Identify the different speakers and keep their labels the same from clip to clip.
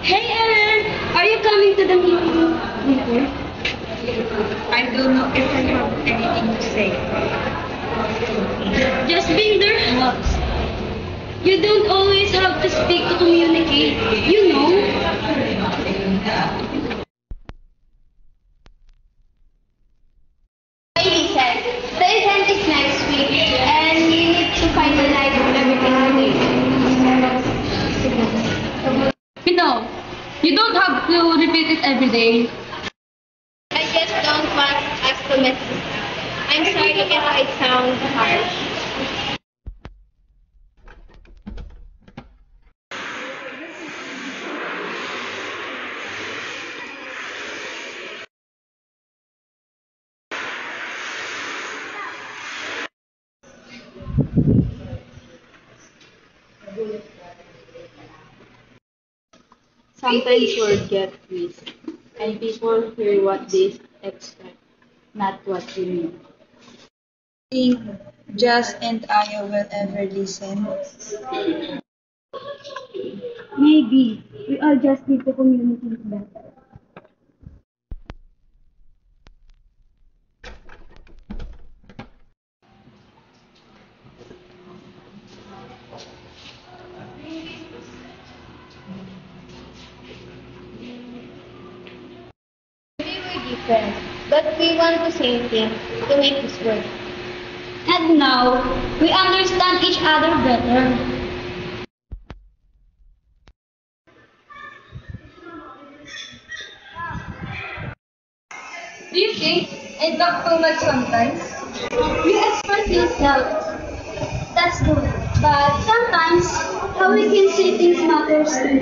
Speaker 1: Hey Aaron, are you coming to the meeting later?
Speaker 2: I don't know if I have anything to say.
Speaker 1: Just being there helps. You don't always have to speak to communicate, you know?
Speaker 3: Baby said, the event is next week and you need to finalize everything today.
Speaker 1: You don't have to repeat it every day.
Speaker 3: I just don't want us to mess this up. I'm sorry if I sound harsh.
Speaker 2: Sometimes words get twisted, and people hear what they expect, not what you mean.
Speaker 4: Think Jazz and Aya will ever listen?
Speaker 1: Maybe. We all just need to communicate better.
Speaker 3: Maybe we're different, but we want the same thing to make this work.
Speaker 1: And now, we understand each other better.
Speaker 4: Do you think I talk too much sometimes?
Speaker 1: You express yourself. That's good. But sometimes, how we can say things matters too.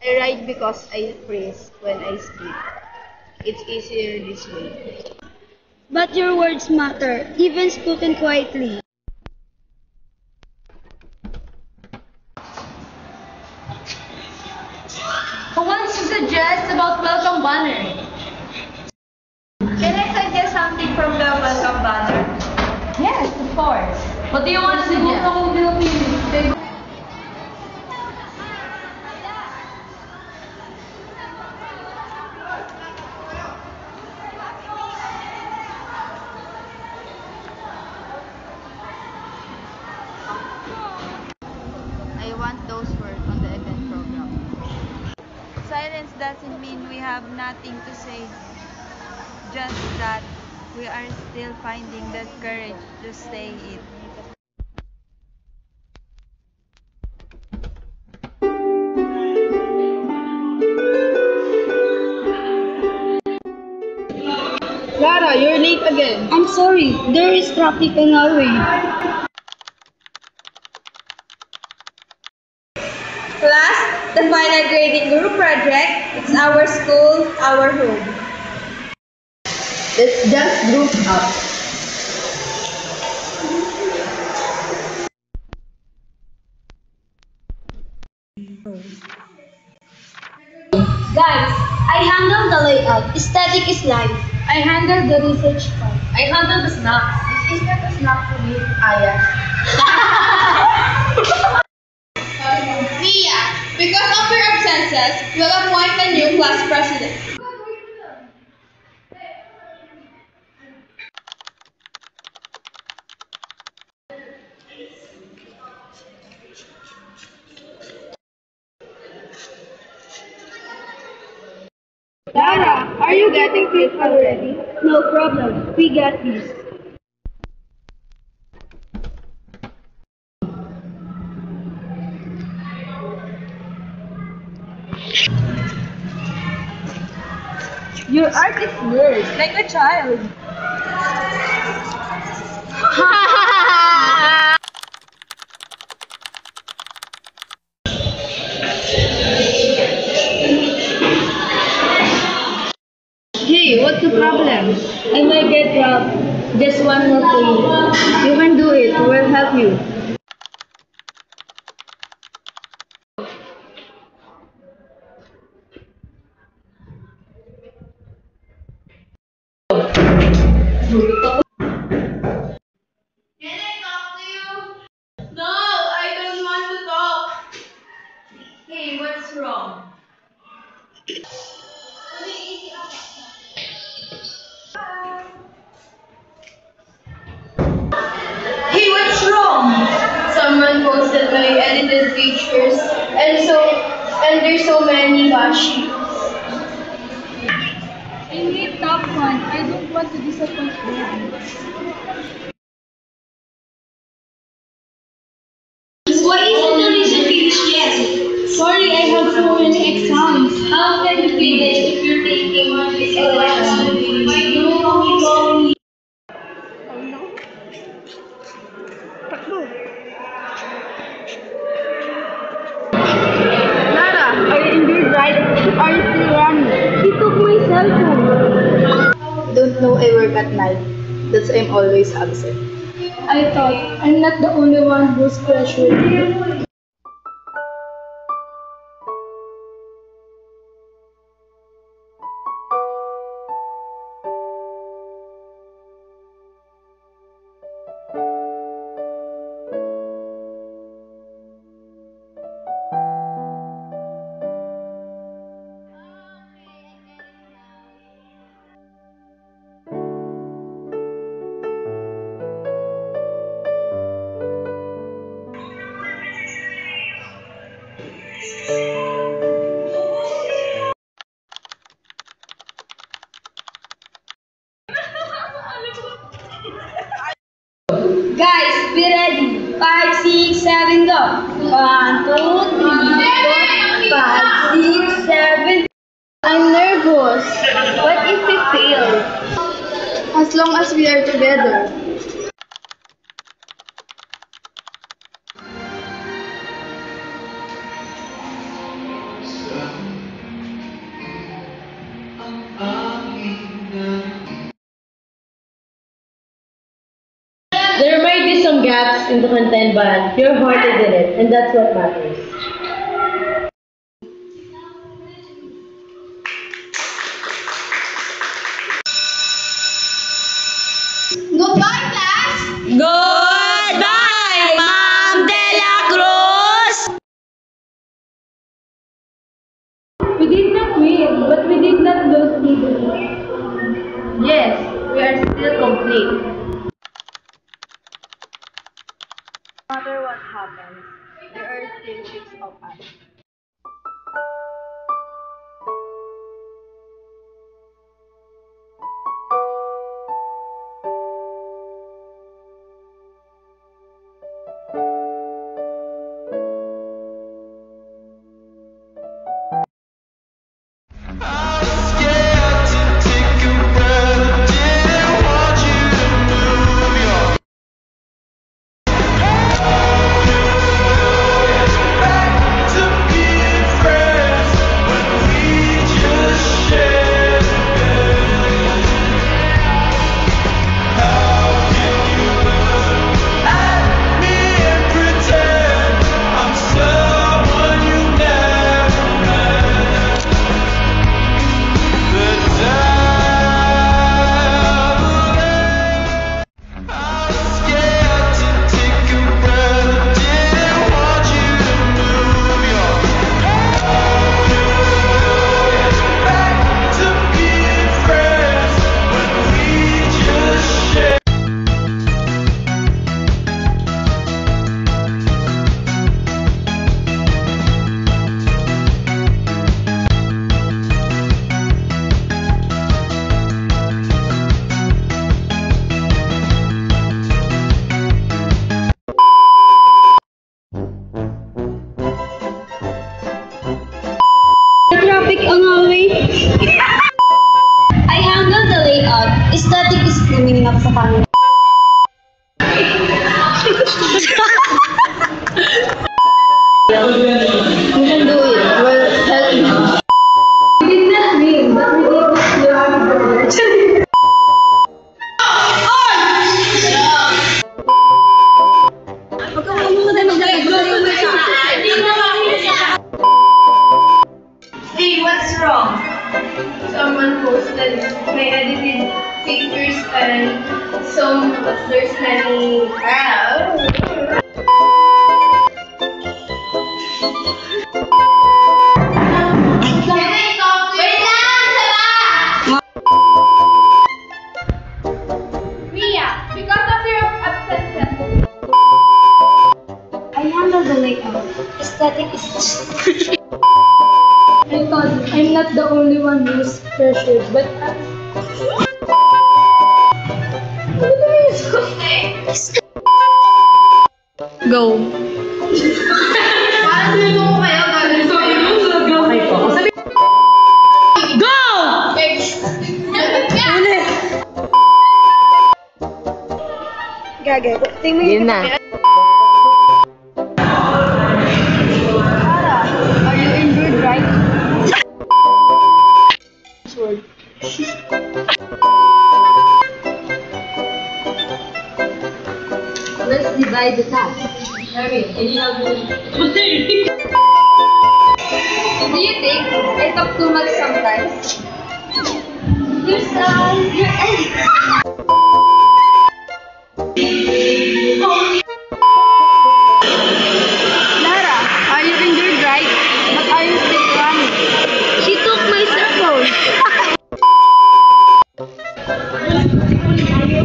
Speaker 3: I write because I freeze when I speak. It's easier this way.
Speaker 1: But your words matter, even spoken quietly.
Speaker 4: Who wants to suggest about welcome banner? Can I suggest something from the welcome banner? Yes, of course. What do you want to suggest?
Speaker 2: I want those words on the event program. Silence doesn't mean we have nothing to say, just that we are still finding the courage to say it.
Speaker 4: Clara, you're late again.
Speaker 1: I'm sorry, there is traffic on our way.
Speaker 4: Class, the final grading group project. It's our school, our home. Let's just group up.
Speaker 1: Guys, I handle the layout. Static is live. I handle the research part.
Speaker 4: I handle the snacks. This is not a snack for me, Aya. Mia, because of your absences, we'll appoint a new class president. Clara, are you getting fit already?
Speaker 1: No problem. We got this.
Speaker 4: Your art is weird, like a child.
Speaker 3: Hey, what's the problem?
Speaker 4: I might get robbed. Just one more thing.
Speaker 3: You can do it. We'll help you.
Speaker 4: Hey, what's wrong? Hey, what's wrong?
Speaker 3: Someone posted my edited pictures, and there's so many bashi.
Speaker 4: I need top one. I don't want to disappoint them.
Speaker 1: Why isn't the result finished yet? Sorry, I have so many exams. How can you finish if you're taking one exam? No.
Speaker 4: Lara, are you injured, right? Are you still running? He took my cell phone.
Speaker 3: Don't know I work at night. That's why I'm always absent.
Speaker 1: I thought I'm not the only one who's pressured. Guys, be ready. 5, 6, 7, go. 1, 2, 3, 4, 5, 6, 7.
Speaker 3: I'm nervous. What if we fail? As long as we are together.
Speaker 4: There might be some gaps in the content, but your heart is in it, and that's what matters.
Speaker 1: Goodbye, class.
Speaker 4: Goodbye, Ma'am De La Cruz! We did not win, but we did not lose either. Yes, we are still complete.
Speaker 3: No matter what happens, there are still six of us.
Speaker 4: pangit. You can do it. Well, help me. We did not win, but we did not learn.
Speaker 1: Hey, what's wrong? Someone posted my edited pictures and some there's many. Can I talk to Wait lang! Mia, because of your absence, I handle the layout. Aesthetic is I thought I'm not the only one who's pressured, but
Speaker 4: Go.
Speaker 1: parang sinubo ko kayo, gagawin ko yun.
Speaker 4: Okay po. Go!
Speaker 1: Ulit! Gagay.
Speaker 4: Yun na.
Speaker 1: Are you injured, right?
Speaker 4: Let's divide the task.
Speaker 1: Do you think I talk too much sometimes? Lara, are you injured, right? But are you still running? She took my cell phone.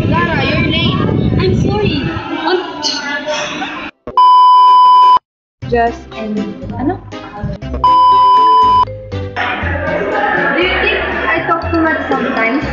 Speaker 1: Lara, you're late. I'm sorry.
Speaker 4: Just and ano?
Speaker 1: Do you think I talk too much sometimes?